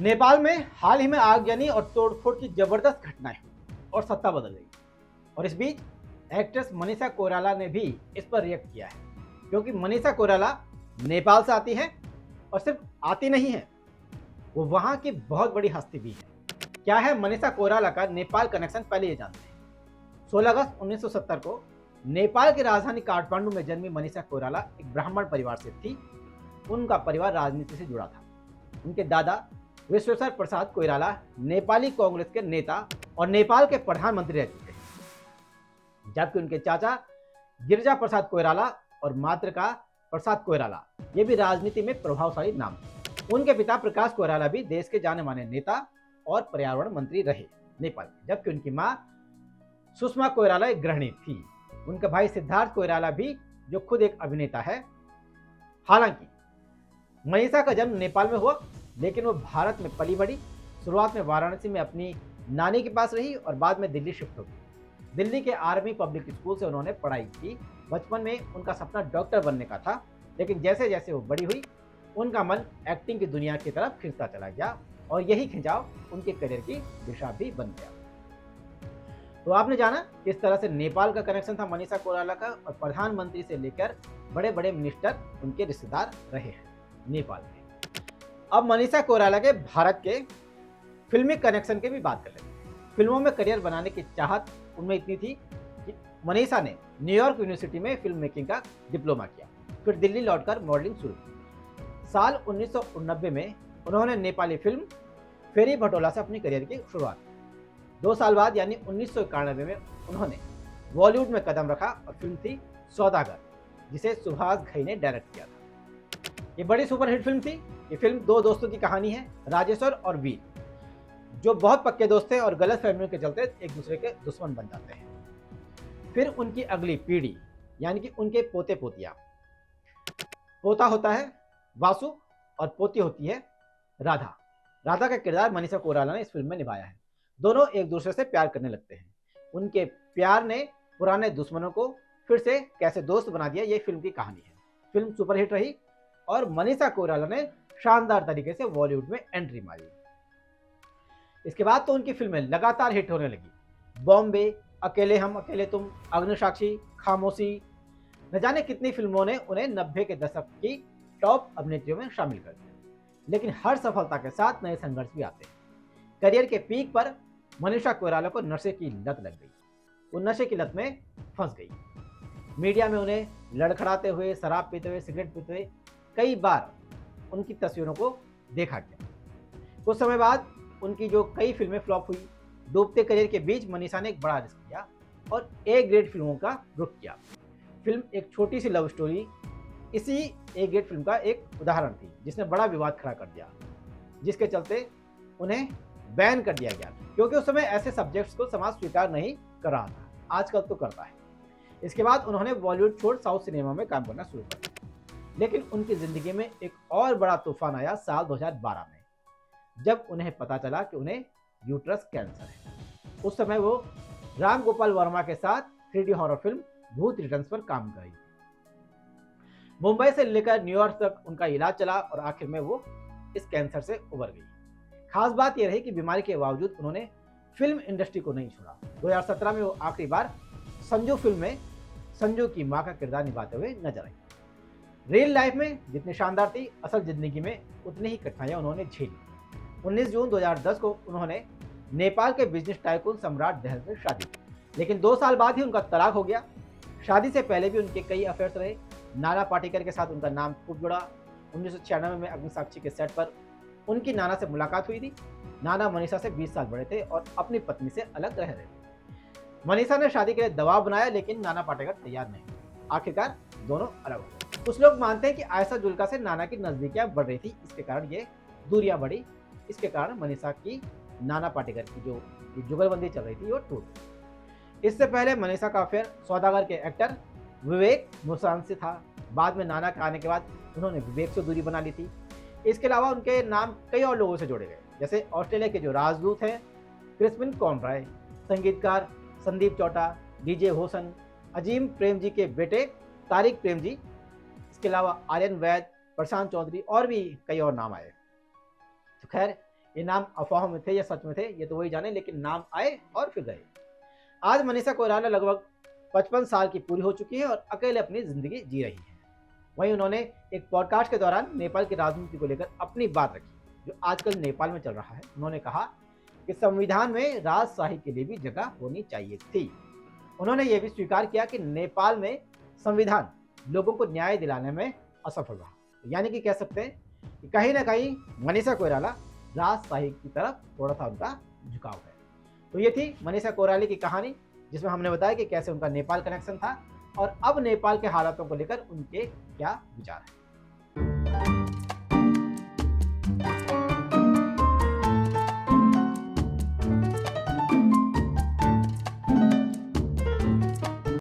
नेपाल में हाल ही में आगजनी और तोड़फोड़ की जबरदस्त घटनाएं हुई और सत्ता बदल गई। और इस बीच एक्ट्रेस मनीषा कोइराला ने भी इस पर रिएक्ट किया है, क्योंकि मनीषा कोइराला नेपाल से आती है और सिर्फ आती नहीं है, वो वहां की बहुत बड़ी हस्ती भी है। क्या है मनीषा कोइराला का नेपाल कनेक्शन, पहले ये जानते हैं। 16 अगस्त 1970 को नेपाल की राजधानी काठमांडू में जन्मी मनीषा कोइराला एक ब्राह्मण परिवार से थी। उनका परिवार राजनीति से जुड़ा था। उनके दादा विश्वेश्वर प्रसाद कोइराला नेपाली कांग्रेस के नेता और नेपाल के प्रधानमंत्री रह चुके हैं, जबकि उनके चाचा गिरिजा प्रसाद कोइराला और मातृका प्रसाद कोइराला ये भी राजनीति में प्रभावशाली नाम थे। उनके पिता प्रकाश कोइराला भी देश के जाने माने नेता और पर्यावरण मंत्री रहे नेपाल में, जबकि उनकी मां सुषमा कोइराला एक गृहिणी थी। उनका भाई सिद्धार्थ कोइराला भी, जो खुद एक अभिनेता है। हालांकि मनीषा का जन्म नेपाल में हुआ, लेकिन वो भारत में पली बड़ी। शुरुआत में वाराणसी में अपनी नानी के पास रही और बाद में दिल्ली शिफ्ट हो गई। दिल्ली के आर्मी पब्लिक स्कूल से उन्होंने पढ़ाई की। बचपन में उनका सपना डॉक्टर बनने का था, लेकिन जैसे जैसे वो बड़ी हुई उनका मन एक्टिंग की दुनिया की तरफ खिंचता चला गया और यही खिंचाव उनके करियर की दिशा भी बन गया। तो आपने जाना किस तरह से नेपाल का कनेक्शन था मनीषा कोइराला का, और प्रधानमंत्री से लेकर बड़े बड़े मिनिस्टर उनके रिश्तेदार रहे हैं नेपाल में। अब मनीषा कोइराला के भारत के फिल्मी कनेक्शन की भी बात कर लेते हैं। फिल्मों में करियर बनाने की चाहत उनमें इतनी थी कि मनीषा ने न्यूयॉर्क यूनिवर्सिटी में फिल्म मेकिंग का डिप्लोमा किया, फिर दिल्ली लौटकर मॉडलिंग शुरू की। साल 1989 में उन्होंने नेपाली फिल्म फेरी भटोला से अपनी करियर की शुरुआत की। 2 साल बाद यानी 1991 में उन्होंने बॉलीवुड में कदम रखा और फिल्म थी सौदागर, जिसे सुभाष घई ने डायरेक्ट किया था। ये बड़ी सुपरहिट फिल्म थी। ये फिल्म 2 दोस्तों की कहानी है, राजेश्वर और वीर, जो बहुत पक्के दोस्त थे और गलत फहमियों के चलते एक दूसरे के दुश्मन बन जाते हैं। फिर उनकी अगली पीढ़ी यानी कि उनके पोते पोतियां। पोता होता है वासु और पोती होती है राधा। राधा का किरदार मनीषा कोइराला ने इस फिल्म में निभाया है। दोनों एक दूसरे से प्यार करने लगते हैं। उनके प्यार ने पुराने दुश्मनों को फिर से कैसे दोस्त बना दिया, ये फिल्म की कहानी है। फिल्म सुपरहिट रही और मनीषा कोइराला ने शानदार तरीके से बॉलीवुड में एंट्री मारी। इसके बाद तो उनकी फिल्में लगातार हिट होने लगी। बॉम्बे, अकेले हम अकेले तुम, अग्निसाक्षी, खामोशी, न जाने कितनी फिल्मों ने उन्हें 90 के दशक की टॉप अभिनेत्रियों में शामिल कर दिया। लेकिन हर सफलता के साथ नए संघर्ष भी आते हैं। करियर के पीक पर मनीषा कोइराला को नशे की लत लग गई। वो नशे की लत में फंस गई। मीडिया में उन्हें लड़खड़ाते हुए, शराब पीते हुए, सिगरेट पीते हुए कई बार उनकी तस्वीरों को देखा गया। कुछ समय बाद उनकी जो कई फिल्में फ्लॉप हुई। डूबते करियर के बीच मनीषा ने एक बड़ा रिस्क लिया और ए ग्रेड फिल्मों का रुख किया। फिल्म एक छोटी सी लव स्टोरी इसी ए ग्रेड फिल्म का एक उदाहरण थी, जिसने बड़ा विवाद खड़ा कर दिया, जिसके चलते उन्हें बैन कर दिया गया, क्योंकि उस समय ऐसे सब्जेक्ट्स को समाज स्वीकार नहीं कर रहा था। आजकल तो करता है। इसके बाद उन्होंने बॉलीवुड छोड़ साउथ सिनेमा में काम करना शुरू कर दिया। लेकिन उनकी जिंदगी में एक और बड़ा तूफान आया साल 2012 में, जब उन्हें पता चला कि उन्हें यूट्रस कैंसर है। उस समय वो राम गोपाल वर्मा के साथ 3D हॉरर फिल्म भूत रिटर्न्स पर काम कर रही थी। मुंबई से लेकर न्यूयॉर्क तक उनका इलाज चला और आखिर में वो इस कैंसर से उबर गई। खास बात यह रही कि बीमारी के बावजूद उन्होंने फिल्म इंडस्ट्री को नहीं छोड़ा। 2017 में वो आखिरी बार संजू फिल्म में संजू की मां का किरदार निभाते हुए नजर आई। रियल लाइफ में जितनी शानदार थी, असल जिंदगी में उतनी ही कठिनाइयां उन्होंने झेली। 19 जून 2010 को उन्होंने नेपाल के बिजनेस टाइकून सम्राट दहल से शादी की, लेकिन 2 साल बाद ही उनका तलाक हो गया। शादी से पहले भी उनके कई अफेयर्स रहे। नाना पाटेकर के साथ उनका नाम खूब जुड़ा। 1996 में अग्निसाक्षी के सेट पर उनकी नाना से मुलाकात हुई थी। नाना मनीषा से 20 साल बड़े थे और अपनी पत्नी से अलग रह रहे थे। मनीषा ने शादी के लिए दबाव बनाया, लेकिन नाना पाटेकर तैयार नहीं। आखिरकार दोनों अलग हो गए। कुछ लोग मानते हैं कि आयशा जुल्का से नाना की नजदीकियां बढ़ रही थी, इसके कारण ये दूरियां बढ़ी। इसके कारण मनीषा की नाना पाटेकर की जो जुगलबंदी चल रही थी वो टूट गई। इससे पहले मनीषा का अफेयर सौदागर के एक्टर विवेक मुसान से था। बाद में नाना के आने के बाद उन्होंने विवेक से दूरी बना ली थी। इसके अलावा उनके नाम कई और लोगों से जोड़े गए, जैसे ऑस्ट्रेलिया के जो राजदूत हैं क्रिस्पिन कॉनरॉय, संगीतकार संदीप चौटा, डीजे होसन, अजीम प्रेम जी के बेटे तारिक प्रेम जी, इसके अलावा आर्यन वैद, प्रशांत चौधरी और भी कई और नाम आए। तो खैर ये नाम अफवाह में थे या सच में थे ये तो वही जाने, लेकिन नाम आए और फिर गए। आज मनीषा कोइराला लगभग 55 साल की पूरी हो चुकी है और अकेले अपनी जिंदगी जी रही है। वहीं उन्होंने एक पॉडकास्ट के दौरान नेपाल की राजनीति को लेकर अपनी बात रखी, जो आजकल नेपाल में चल रहा है। उन्होंने कहा कि संविधान में राजशाही के लिए भी जगह होनी चाहिए थी। उन्होंने ये भी स्वीकार किया कि नेपाल में संविधान लोगों को न्याय दिलाने में असफल रहा। यानी कि कह सकते हैं कि कहीं ना कहीं मनीषा कोइराला राजशाही की तरफ थोड़ा सा उनका झुकाव है। तो ये थी मनीषा कोइराला की कहानी, जिसमें हमने बताया कि कैसे उनका नेपाल कनेक्शन था और अब नेपाल के हालातों को लेकर उनके क्या विचार हैं।